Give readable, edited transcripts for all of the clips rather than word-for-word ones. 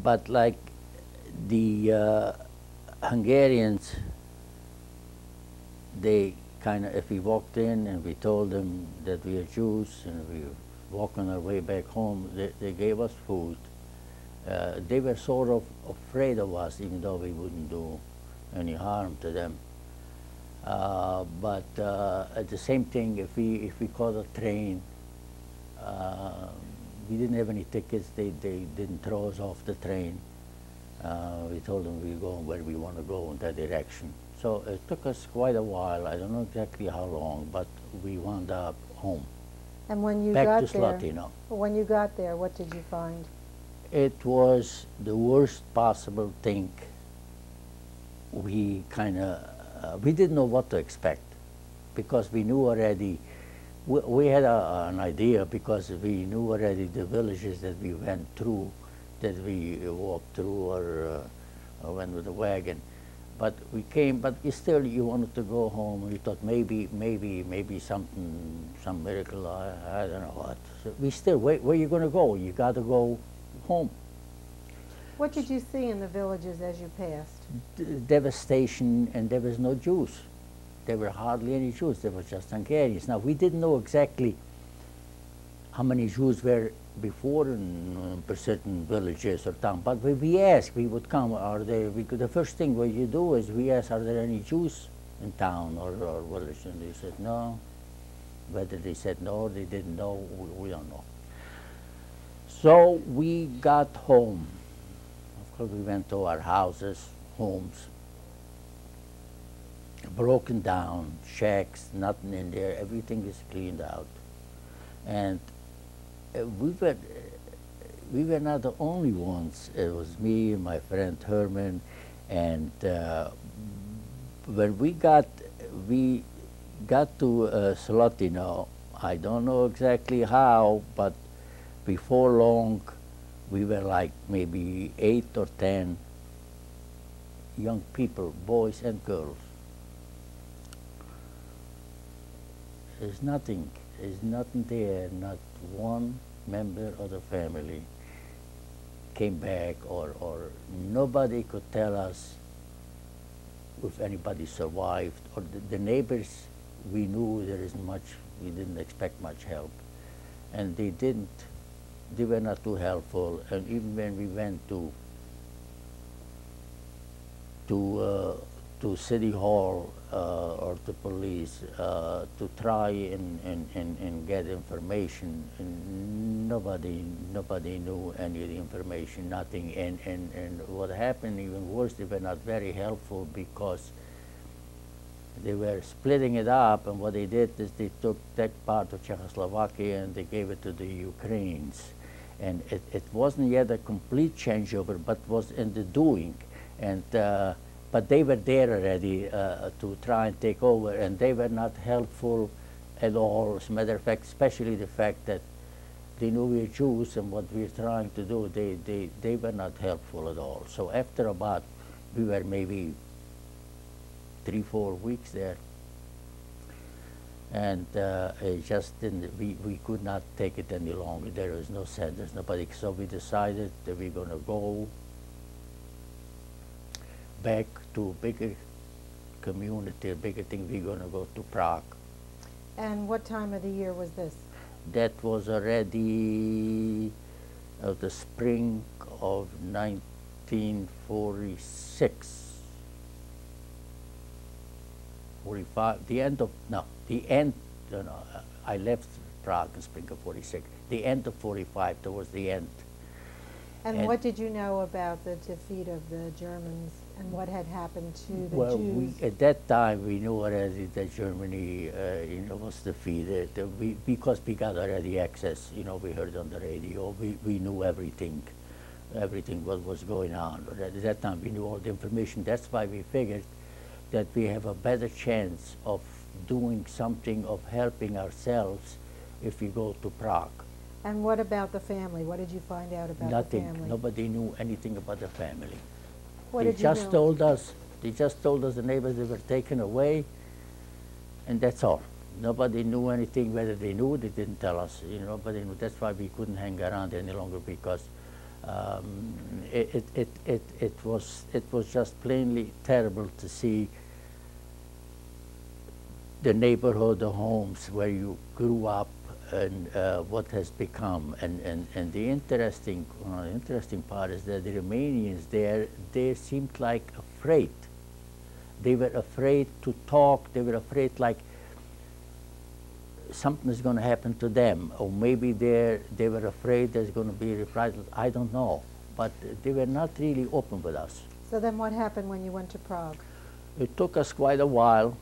but like the Hungarians, they kind of, if we walked in and we told them that we are Jews and we walk on our way back home, they gave us food. They were sort of afraid of us, even though we wouldn't do any harm to them. But at the same thing, if we caught a train, we didn't have any tickets. They didn't throw us off the train. We told them we go where we want to go in that direction. So it took us quite a while. I don't know exactly how long, but we wound up home. And when you Back got to there, Slotino. when you got there, what did you find? It was the worst possible thing. We kind of, we didn't know what to expect because we knew already, we had an idea because we knew already the villages that we went through, that we walked through or went with a wagon. But we came, but still you wanted to go home. You thought maybe something, some miracle, I don't know what. So we still, where are you going to go? You got to go home. What did you see in the villages as you passed? Devastation, and there was no Jews. There were hardly any Jews. There were just Hungarians. Now, we didn't know exactly how many Jews were before in certain villages or towns, but when we asked, we would come, are there, the first thing what you do is we ask, are there any Jews in town or village? And they said no. Whether they said no, they didn't know, we don't know. So we got home. Of course, we went to our houses, homes, broken down, shacks, nothing in there, everything is cleaned out. And we were not the only ones. It was me and my friend Herman, and when we got to Slotino, I don't know exactly how, but before long, we were like maybe 8 or 10 young people, boys and girls. There's nothing there, not one member of the family came back, or nobody could tell us if anybody survived, or the neighbors, we knew there isn't much, we didn't expect much help, and they were not too helpful. And even when we went to City Hall or to police to try and get information, and nobody knew any of the information, nothing. And what happened even worse, they were not very helpful because they were splitting it up, and what they did is they took that part of Czechoslovakia and they gave it to the Ukrainians. And it wasn't yet a complete changeover, but was in the doing. And but they were there already to try and take over, and they were not helpful at all. As a matter of fact, especially the fact that they knew we were Jews and what we were trying to do, they were not helpful at all. So after about, we were maybe 3-4 weeks there, and it just didn't, we could not take it any longer. There was no sense, there's nobody, so we decided that we're going to go back to a bigger community, a bigger thing. We're going to go to Prague. And what time of the year was this? That was already the spring of 1946. 45, the end of, no, the end, I left Prague in spring of 46. The end of 45, towards the end. And what did you know about the defeat of the Germans and what had happened to the Jews? Well, at that time, we knew already that Germany, was defeated. Because we got already access, we heard on the radio, we knew everything what was going on. But at that time, we knew all the information. That's why we figured that we have a better chance of doing something, of helping ourselves, if we go to Prague. And what about the family? What did you find out about Nothing. the family? Nobody knew anything about the family. What They did you just know? told us. They just told us the neighbors they were taken away, and that's all. Nobody knew anything. Whether they knew, they didn't tell us. Nobody knew. That's why we couldn't hang around any longer, because It was just plainly terrible to see the neighborhood, the homes where you grew up, and what has become. And the interesting part is that the Romanians there, they seemed like afraid. They were afraid to talk. They were afraid like something is going to happen to them, or maybe they were afraid there's going to be reprisals. I don't know, but they were not really open with us. So then what happened when you went to Prague? It took us quite a while.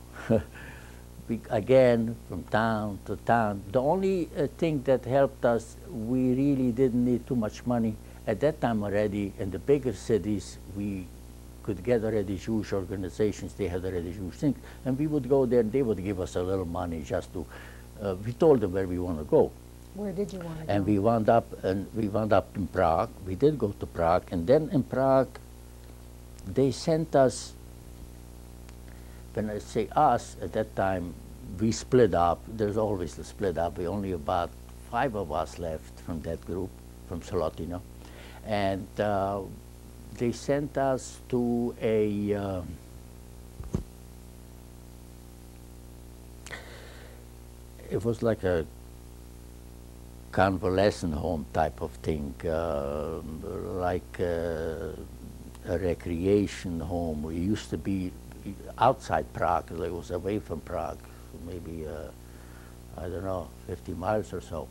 Again, from town to town. The only thing that helped us, we really didn't need too much money. At that time already, in the bigger cities, we could get already Jewish organizations, they had already Jewish things, and we would go there and they would give us a little money just to, we told them where we want to go. Where did you want to go? And we wound up in Prague. We did go to Prague, and then in Prague, they sent us. When I say us, at that time, we split up. There's always a split up. We only about 5 of us left from that group, from Solotino. And they sent us to a, it was like a convalescent home type of thing, like a recreation home. We used to be outside Prague, it was away from Prague, maybe, I don't know, 50 miles or so.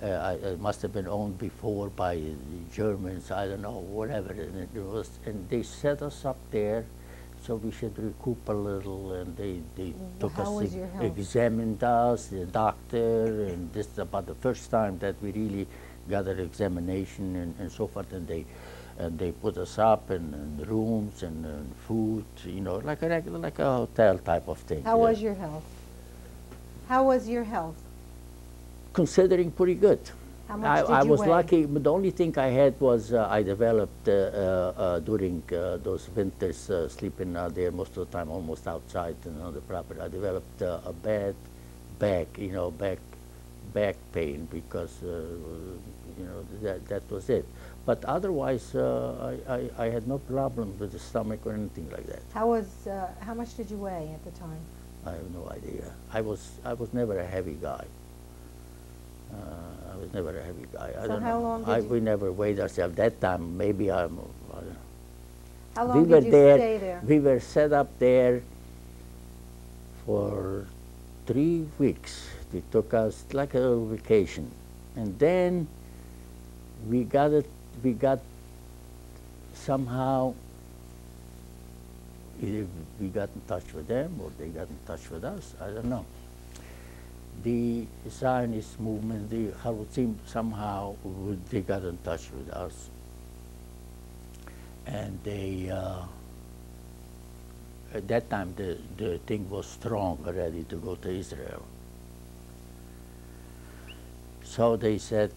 It must have been owned before by the Germans, I don't know, whatever. And it was, and they set us up there so we should recoup a little, and they took us, examined us, the doctor, and this is about the first time that we really got an examination and so forth, and they put us up in rooms and food, you know, like a regular, like a hotel type of thing. How was your health? How was your health? Considering pretty good. How much did you I was weigh? lucky, but the only thing I had was I developed during those winters sleeping out there most of the time, almost outside on the property. I developed a bad back, you know, back pain because you know that was it. But otherwise, I had no problem with the stomach or anything like that. How much did you weigh at the time? I have no idea. I was never a heavy guy. I was never a heavy guy. I don't how know. long did We never weighed ourselves. That time, maybe I don't know. How long did you stay there? We were set up there for 3 weeks. They took us like a little vacation, and then we got somehow, either we got in touch with them or they got in touch with us, I don't know. The Zionist movement, the Harutzim, somehow they got in touch with us, and they, at that time the thing was strong already to go to Israel. So they said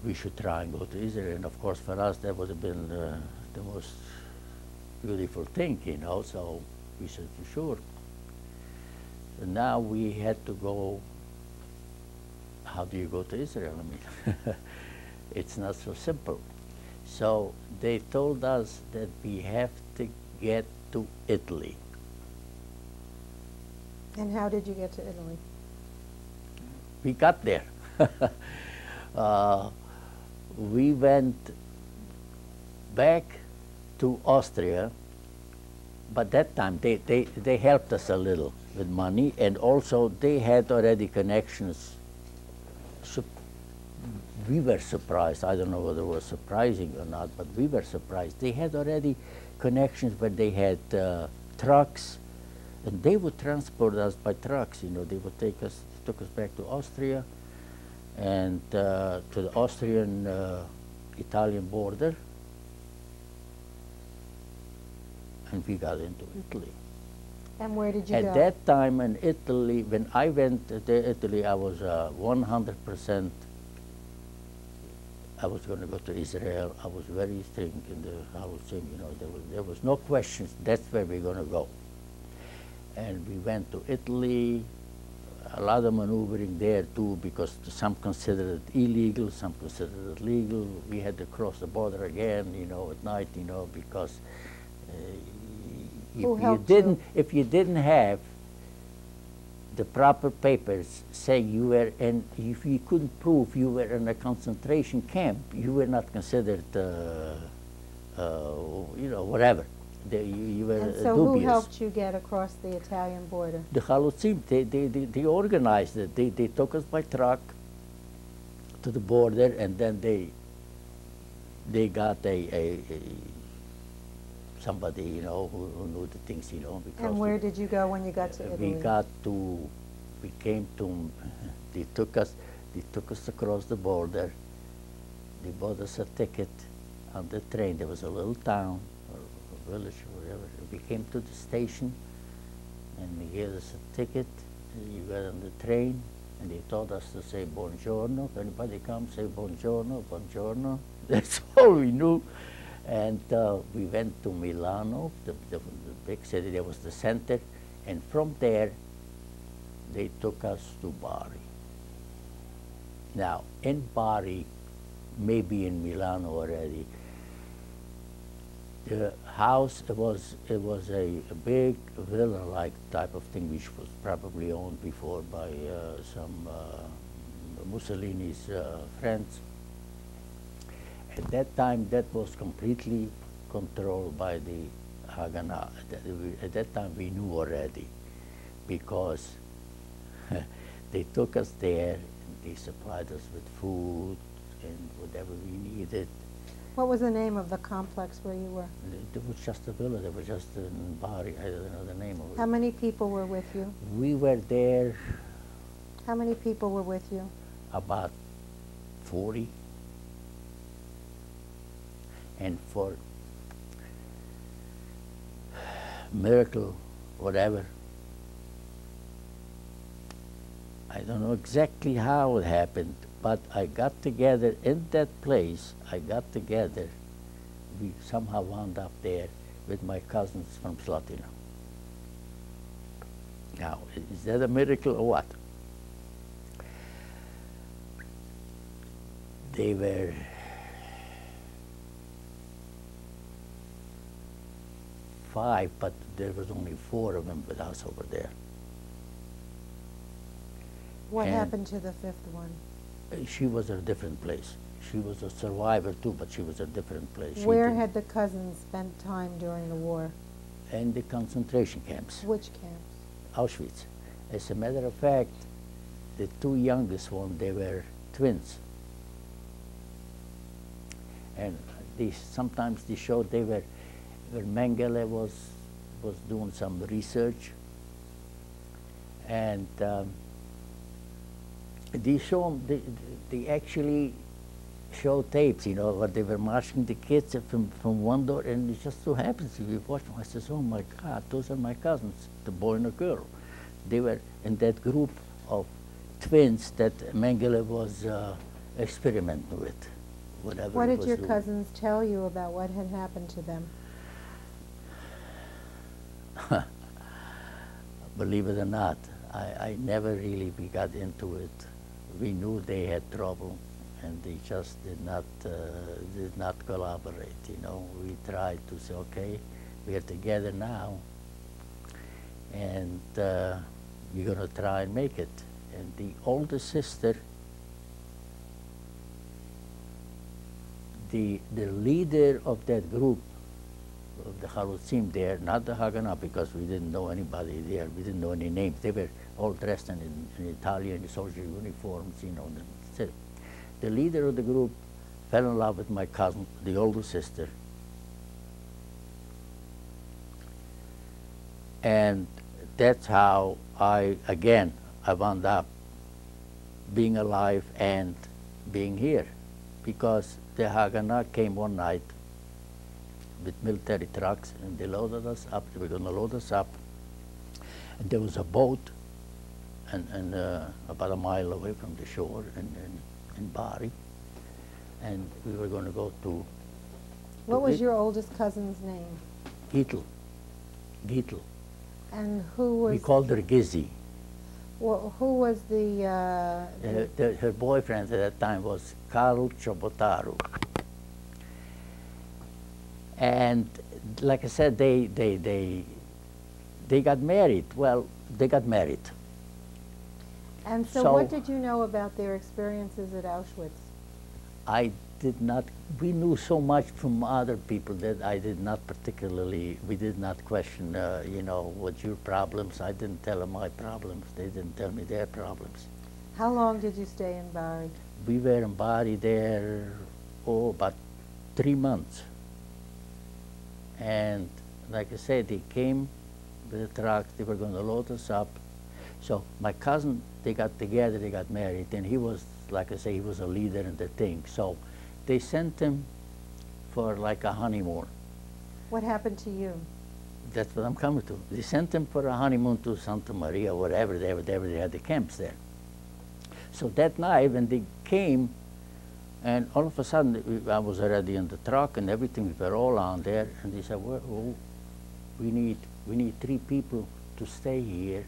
we should try and go to Israel, and of course for us that would have been the most beautiful thing, you know, so we said for sure. And now we had to go. How do you go to Israel? I mean, it's not so simple. So they told us that we have to get to Italy. And how did you get to Italy? We got there. We went back to Austria, but that time they helped us a little with money, and also they had already connections. So we were surprised. I don't know whether it was surprising or not, but we were surprised. They had already connections where they had trucks, and they would transport us by trucks. You know, they would took us back to Austria, and to the Austrian Italian border, and we got into Italy. And where did you go? At that time in Italy, when I went to Italy, I was 100%, I was going to go to Israel. I was very strict in the, I was saying, you know, there was no questions, that's where we're going to go. And we went to Italy. a lot of maneuvering there too, because some consider it illegal, some consider it legal. We had to cross the border again, you know, at night, you know, because Who helped you? if you didn't have the proper papers saying you were in, if you couldn't prove you were in a concentration camp, you were not considered, you know, whatever. You were And so dubious. who helped you get across the Italian border? The Halutzim, they organized it. They took us by truck to the border, and then they got somebody, you know, who knew the things, you know. And where did you go when you got to Italy? They took us across the border. They bought us a ticket on the train. There was a little town or a village or whatever. We came to the station, and they gave us a ticket. You got on the train, and they told us to say buongiorno. If anybody comes, say buongiorno, buongiorno. That's all we knew. And we went to Milano, the big city. There was the center, and from there they took us to Bari. Now, in Bari, maybe in Milano already, the house, it was a big villa-like type of thing, which was probably owned before by some Mussolini's friends. At that time, that was completely controlled by the Haganah. At that time, we knew already, because they took us there, and they supplied us with food and whatever we needed. What was the name of the complex where you were? It was just a villa. There was just in Bari. I don't know the name of it. How many people were with you? We were there How many people were with you? about 40. And for miracle, whatever, I don't know exactly how it happened, but I got together in that place. We somehow wound up there with my cousins from Slatina. Now, is that a miracle or what? They were five, but there was only 4 of them with us over there. What And happened to the 5th one? She was at a different place. She was a survivor too, but she was a different place. She Where didn't- had the cousins spent time during the war? In the concentration camps, Which camps? Auschwitz. As a matter of fact, the 2 youngest ones, they were twins. And sometimes they showed they were, where Mengele was doing some research, and they show 'em, they actually show tapes, you know, where they were marching the kids from one door, and it just so happens, if you watch them, I says, oh my God, those are my cousins, the boy and the girl. They were in that group of twins that Mengele was experimenting with, whatever What he did was your doing. cousins tell you about what had happened to them? Believe it or not, I never really got into it. We knew they had trouble, and they just did not collaborate. You know, we tried to say, okay, we are together now, and we're going to try and make it. And the older sister, the leader of that group, of the Halutzim there, not the Haganah, because we didn't know anybody there. We didn't know any names. They were all dressed in Italian soldier uniforms, you know. The leader of the group fell in love with my cousin, the older sister. And that's how I wound up being alive and being here. Because the Haganah came one night with military trucks, and they loaded us up. They were going to load us up. And there was a boat and about a mile away from the shore in Bari. And we were going to go to... What was your oldest cousin's name? Gittel. And who was... We called her Gizzy. Well, who was Her boyfriend at that time was Karl Chobotaru. And like I said, they got married. Well, they got married. And so what did you know about their experiences at Auschwitz? I did not, we knew so much from other people that I did not particularly, we did not question, you know, what's your problems. I didn't tell them my problems. They didn't tell me their problems. How long did you stay in Bari? We were in Bari there, oh, about 3 months. And like I said, they came with a truck, they were going to load us up. So my cousin, they got together, they got married, and he was, like I say, he was a leader in the thing. So they sent him for like a honeymoon. What happened to you? That's what I'm coming to. They sent him for a honeymoon to Santa Maria, whatever, they had the camps there. So that night when they came, and all of a sudden I was already in the truck and everything, we were all on there, and they said, well, we need 3 people to stay here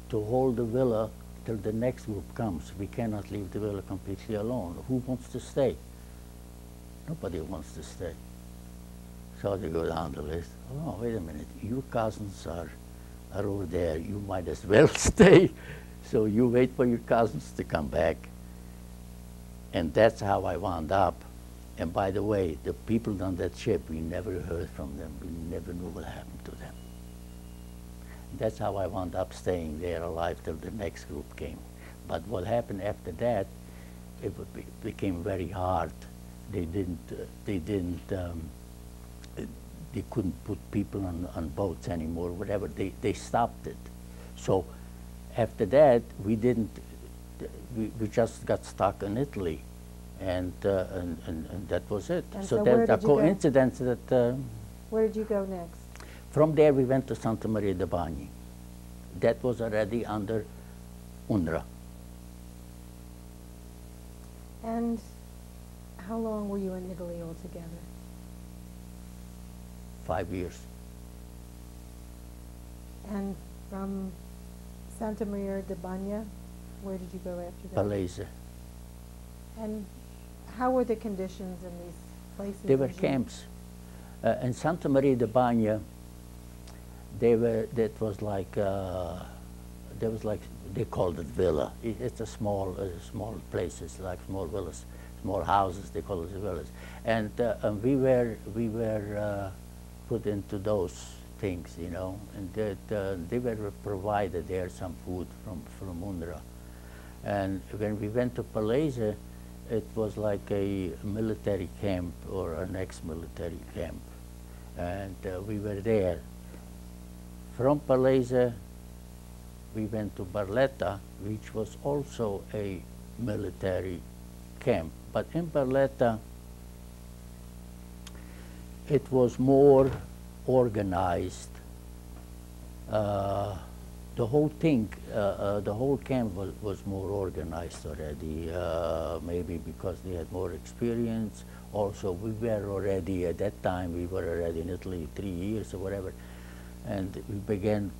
to hold the villa till the next group comes. We cannot leave the villa completely alone. Who wants to stay? Nobody wants to stay. So they go down the list. Oh, wait a minute, your cousins are over there. You might as well stay. So you wait for your cousins to come back. And that's how I wound up. And by the way, the people on that ship, we never heard from them. We never knew what happened to them. That's how I wound up staying there alive till the next group came. But what happened after that, became very hard. They couldn't put people on boats anymore, whatever. They stopped it. So after that, we we just got stuck in Italy, and that was it. And so so there's where a did you go? coincidence that. Where did you go next? From there, we went to Santa Maria de Bagni. That was already under UNRWA. And how long were you in Italy altogether? 5 years. And from Santa Maria de Bagna, where did you go after that? Palese. And how were the conditions in these places? They were as you- camps. In Santa Maria de Bagna, that was like, they called it villa. It's a small places, like small villas, small houses, they call it villas. And we were put into those things, you know, and that they were provided there some food from UNRWA. And when we went to Palese, it was like a military camp or an ex-military camp. And we were there. From Palese, we went to Barletta, which was also a military camp. But in Barletta, it was more organized. The whole thing, the whole camp was more organized already, maybe because they had more experience. Also, we were already, at that time, we were already in Italy 3 years or whatever, and we began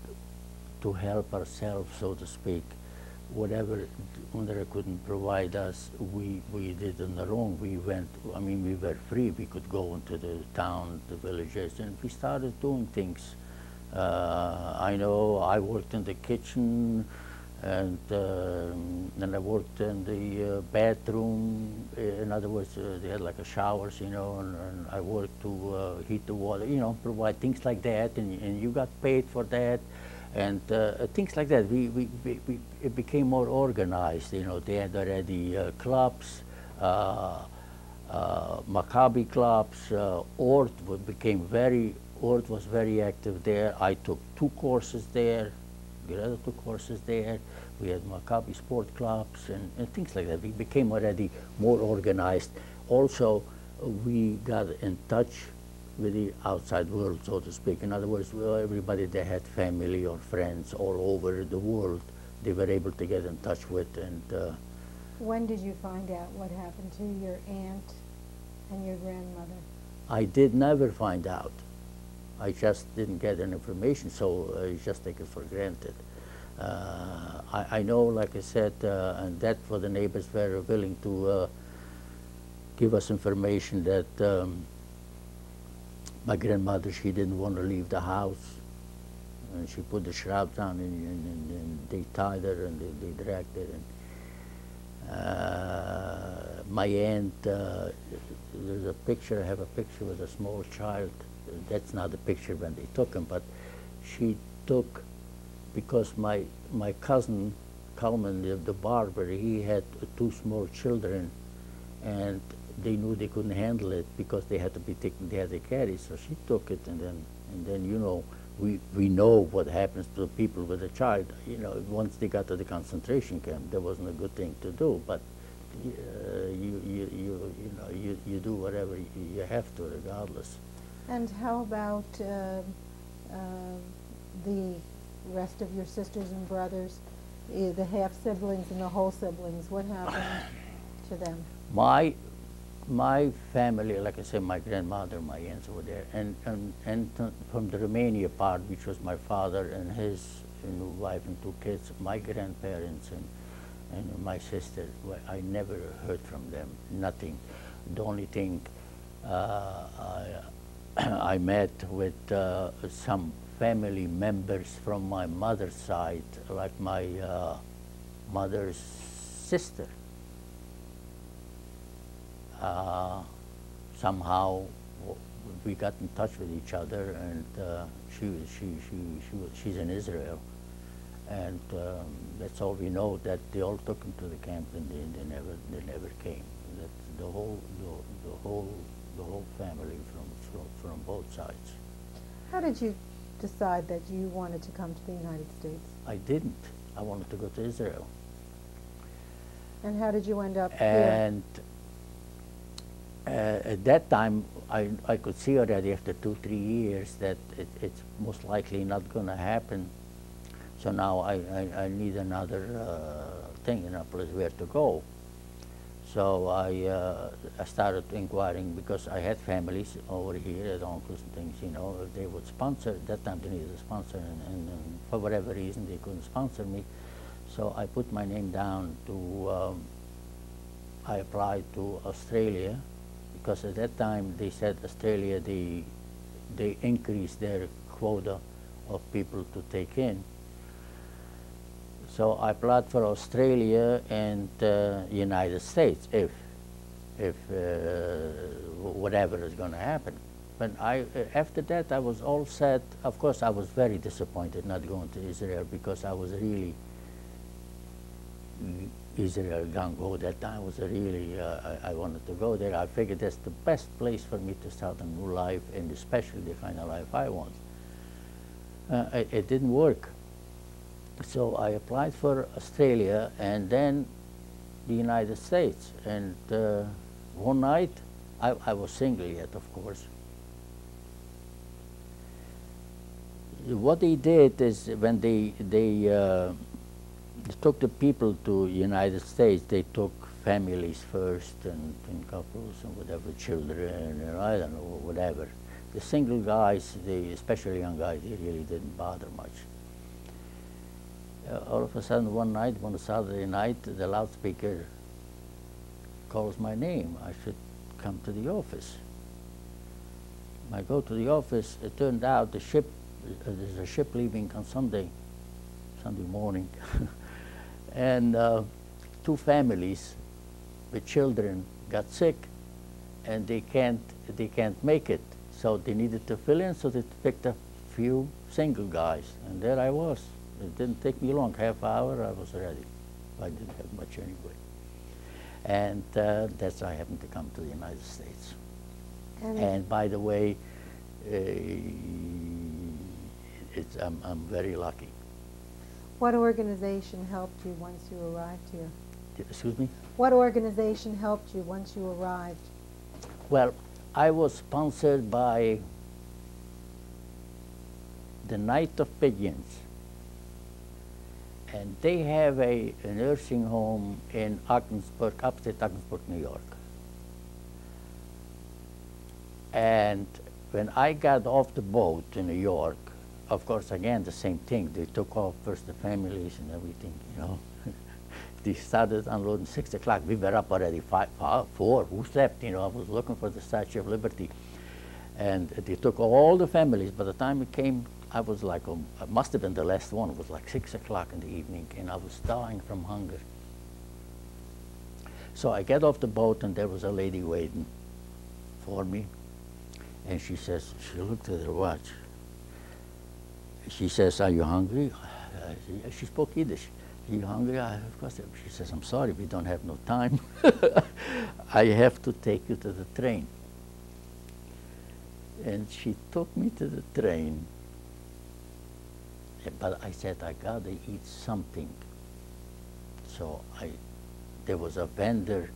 to help ourselves, so to speak. Whatever UNRWA couldn't provide us, we did on our own. We went, I mean, we were free. We could go into the town, the villages, and we started doing things. I know I worked in the kitchen, and then I worked in the bathroom. In other words, they had like a showers, you know, and I worked to heat the water, you know, provide things like that, and you got paid for that. And things like that. It became more organized. You know, they had already clubs, Maccabi clubs. Ort was very active there. I took 2 courses there. Greta took courses there. We had Maccabi sport clubs and things like that. We became already more organized. Also, we got in touch with the outside world, so to speak. In other words, everybody that had family or friends all over the world, they were able to get in touch with. And When did you find out what happened to your aunt and your grandmother? I did never find out. I just didn't get any information, so I just take it for granted. I know, like I said, and that for the neighbors were willing to give us information that my grandmother, she didn't want to leave the house, and she put the shroud down, and they tied her and they dragged her. And my aunt, there's a picture, I have a picture with a small child. That's not the picture when they took him, but she took, because my cousin, Coleman, the barber, he had 2 small children, and they knew they couldn't handle it because they had to be taken, they had to carry, so she took it, and then you know, we know what happens to the people with a child. You know, once they got to the concentration camp, that wasn't a good thing to do, but you do whatever you have to, regardless. And how about the rest of your sisters and brothers, the half siblings and the whole siblings? What happened to them? My family, like I said, my grandmother, my aunts were there, and from the Romania part, which was my father and his wife and 2 kids, my grandparents and my sister, well, I never heard from them, nothing. The only thing I met with some family members from my mother's side, like my mother's sister. Somehow we got in touch with each other, and she's in Israel, and that's all we know. That they all took him to the camp, and they never came. That's the whole family from both sides. How did you decide that you wanted to come to the United States? I didn't. I wanted to go to Israel. And how did you end up and at that time, I could see already after 2-3 years that it's most likely not going to happen. So now I need another thing, a place where to go. So I started inquiring, because I had families over here, had uncles and things, you know, if they would sponsor. At that time they needed a sponsor, and for whatever reason they couldn't sponsor me. So I put my name down to, I applied to Australia, because at that time they said Australia, they increased their quota of people to take in. So I applied for Australia and United States, if whatever is going to happen. But after that I was all set. Of course I was very disappointed not going to Israel, because I was really Israel gung-ho. That time was really, I wanted to go there. I figured that's the best place for me to start a new life, and especially the kind of life I want. It didn't work. So I applied for Australia and then the United States. And one night, I was single yet, of course. What they did is, when they took the people to United States, they took families first, and couples and whatever, children, and I don't know, whatever. The single guys, especially young guys, they really didn't bother much. All of a sudden, one Saturday night, the loudspeaker calls my name. I should come to the office. I go to the office. It turned out there's a ship leaving on Sunday morning, and 2 families with children got sick, and they can't make it. So they needed to fill in, so they picked a few single guys, and there I was. It didn't take me long, half hour, I was ready. I didn't have much anyway. And that's how I happened to come to the United States. And by the way, I'm very lucky. What organization helped you once you arrived here? Excuse me? What organization helped you once you arrived? Well, I was sponsored by the Night of Pigeons. And they have a nursing home in Ogdensburg, upstate Ogdensburg, New York. And when I got off the boat in New York, of course, again, the same thing. They took off first the families and everything, you know. They started unloading 6 o'clock. We were up already 4. Who slept? You know, I was looking for the Statue of Liberty. And they took all the families. By the time it came, I was like, it must have been the last one. It was like 6 o'clock in the evening, and I was dying from hunger. So I get off the boat, and there was a lady waiting for me. And she says, she looked at her watch. She says, "Are you hungry?" She spoke Yiddish. "Are you hungry?" Of course. She says, "I'm sorry, we don't have no time. I have to take you to the train." And she took me to the train. But I said, I gotta eat something. So there was a vendor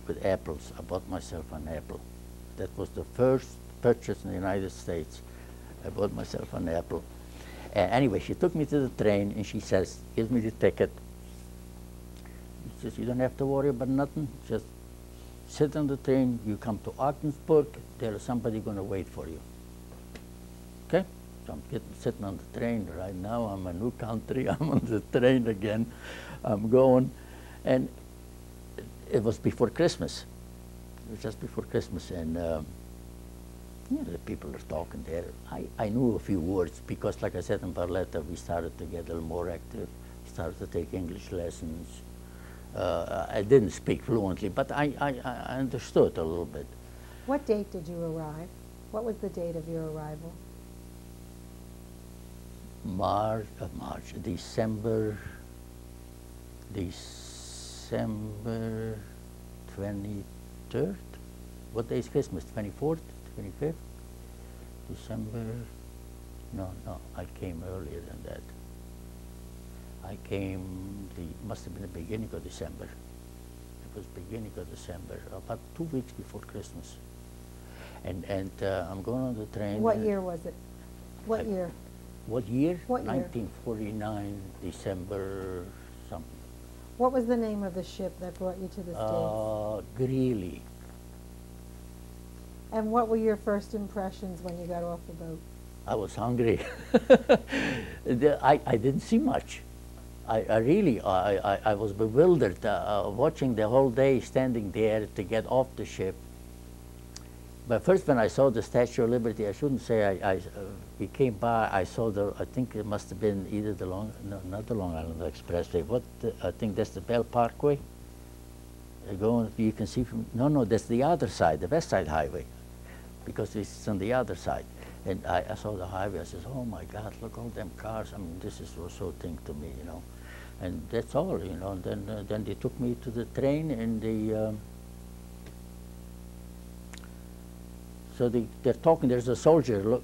with apples. I bought myself an apple. That was the first purchase in the United States. I bought myself an apple. Anyway, she took me to the train, and she says, "Give me the ticket." She says, "You don't have to worry about nothing. Just sit on the train. You come to Ogdensburg. There is somebody going to wait for you." Okay? So I'm sitting on the train right now. I'm a new country. I'm on the train again. I'm going. And it was before Christmas. It was just before Christmas. And you know, the people are talking there. I knew a few words because, like I said in Barletta, we started to get a little more active, started to take English lessons. I didn't speak fluently, but I understood a little bit. What date did you arrive? What was the date of your arrival? December 23rd. What day is Christmas? 24th, 25th? December, no, I came earlier than that. I came, must have been the beginning of December. It was beginning of December, about 2 weeks before Christmas. And I'm going on the train. What year was it? What year? What year? What year? 1949, December something. What was the name of the ship that brought you to the States? Greeley. And what were your first impressions when you got off the boat? I was hungry. I didn't see much. I was bewildered watching the whole day, standing there to get off the ship. But first, when I saw the Statue of Liberty, I shouldn't say we came by. I saw I think it must have been either not the Long Island Expressway. I think that's the Bell Parkway. You can see from, no, that's the other side, the West Side Highway, because it's on the other side. And I saw the highway. I said, "Oh my God, look all them cars." I mean, this is so thing to me, you know. And that's all, you know. And then they took me to the train, and so they're talking. There's a soldier.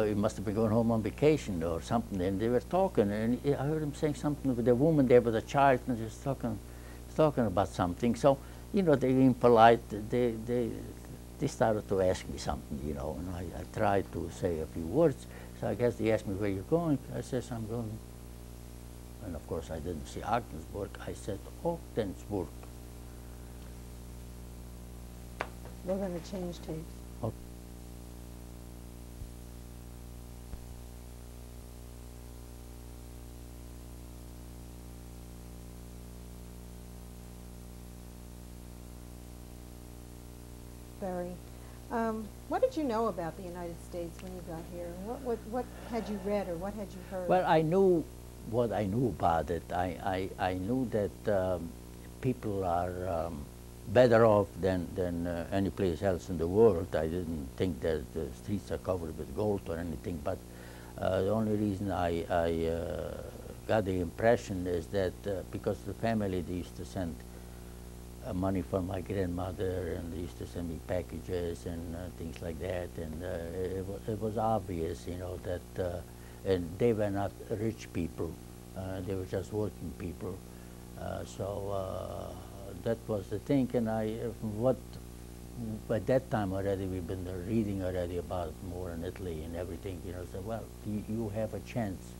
He must have been going home on vacation or something. And they were talking, and I heard him saying something with a woman there with a child, and just talking about something. So, you know, they being polite. They started to ask me something, you know, and I tried to say a few words. So I guess they asked me, "Where you going?" I says, "I'm going," and of course I didn't say Ogdensburg. I said Ogdensburg. We're going to change tapes. Okay. Barry, what did you know about the United States when you got here? What had you read or what had you heard? Well, I knew what I knew about it. I knew that people are better off than any place else in the world. I didn't think that the streets are covered with gold or anything, but the only reason I got the impression is that because the family, they used to send money for my grandmother, and they used to send me packages and things like that, and it was obvious, you know, that and they were not rich people, they were just working people, so that was the thing. And by that time already we've been reading already about more in Italy and everything, you know, so well, you have a chance,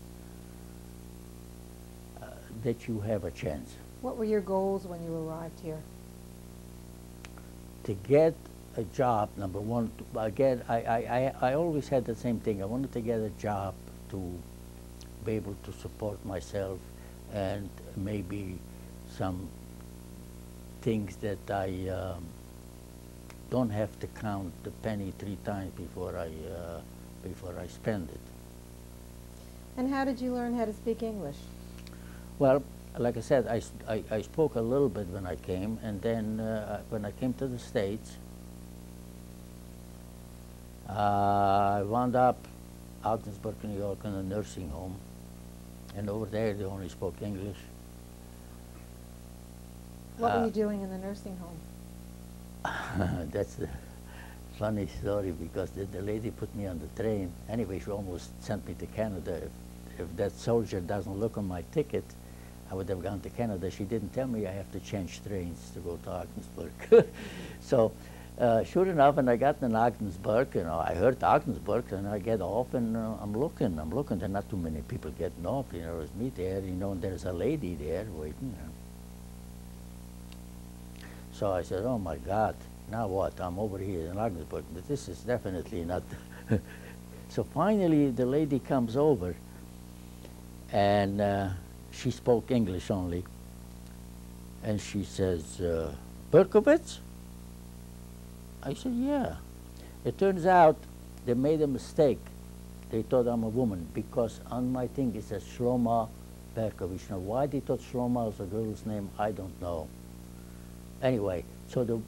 that you have a chance. What were your goals when you arrived here? To get a job, number one. Again, I always had the same thing. I wanted to get a job to be able to support myself, and maybe some things that I don't have to count the penny 3 times before I spend it. And how did you learn how to speak English? Well, like I said, I spoke a little bit when I came, and then when I came to the States, I wound up Ogdensburg, New York, in a nursing home, and over there they only spoke English. What were you doing in the nursing home? That's a funny story, because the lady put me on the train. Anyway, she almost sent me to Canada. If that soldier doesn't look on my ticket, I would have gone to Canada. She didn't tell me I have to change trains to go to Ogdensburg. So, sure enough, when I got in Ogdensburg, I heard Ogdensburg, and I get off, and I'm looking. There are not too many people getting off. It was me there, and there's a lady there waiting. So I said, oh my God, now what? I'm over here in Ogdensburg, but this is definitely not. So finally, the lady comes over, and she spoke English only. And she says, Berkowitz? I said, yeah. It turns out they made a mistake. They thought I'm a woman, because on my thing it says Shloma Berkowitz. Now, why they thought Shloma was a girl's name, I don't know. Anyway, so the